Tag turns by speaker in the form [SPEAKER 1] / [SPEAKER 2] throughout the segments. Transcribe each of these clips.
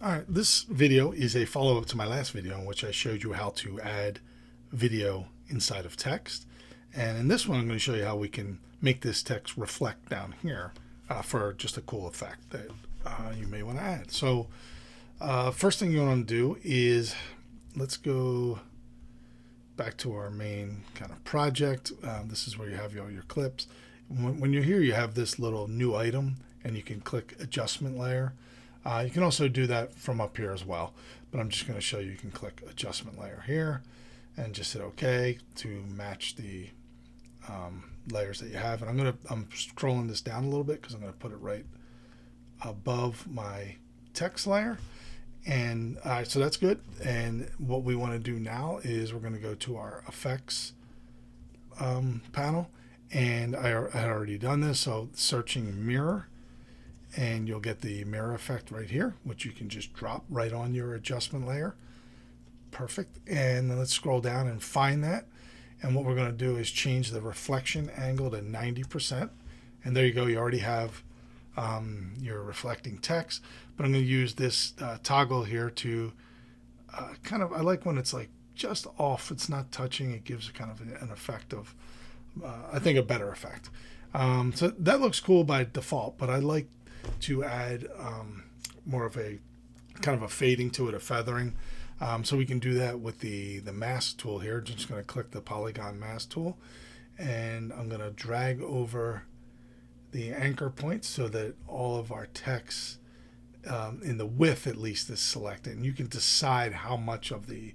[SPEAKER 1] All right, this video is a follow-up to my last video in which I showed you how to add video inside of text. And in this one, I'm going to show you how we can make this text reflect down here for just a cool effect that you may want to add. So first thing you want to do is let's go back to our main kind of project. This is where you have all your clips. When you're here, you have this little new item, and you can click adjustment layer. You can also do that from up here as well, but I'm just going to show you. You can click adjustment layer here and just hit OK to match the layers that you have. And I'm scrolling this down a little bit because I'm going to put it right above my text layer. And so that's good. And what we want to do now is we're going to go to our effects panel, and I had already done this. So searching mirror, and you'll get the mirror effect right here, which you can just drop right on your adjustment layer. Perfect. And then let's scroll down and find that. And what we're going to do is change the reflection angle to 90%. And there you go. You already have your reflecting text. But I'm going to use this toggle here to I like when it's like just off. It's not touching. It gives kind of an effect of, I think, a better effect. So that looks cool by default, but I like to add more of a kind of a fading to it, a feathering. So we can do that with the mask tool here. Just going to click the polygon mask tool, and I'm going to drag over the anchor points so that all of our text in the width at least is selected. And you can decide how much of the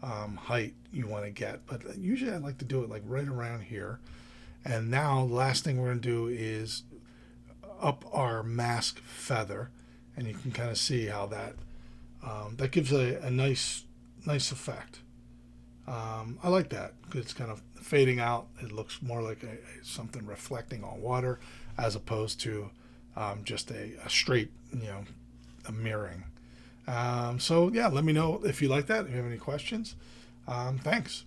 [SPEAKER 1] height you want to get, but usually I like to do it like right around here. And now the last thing we're going to do is up our mask feather, and you can kind of see how that that gives a nice effect. I like that because it's kind of fading out. It looks more like something reflecting on water as opposed to just a straight, a mirroring. So yeah, let me know if you like that. If you have any questions. Thanks.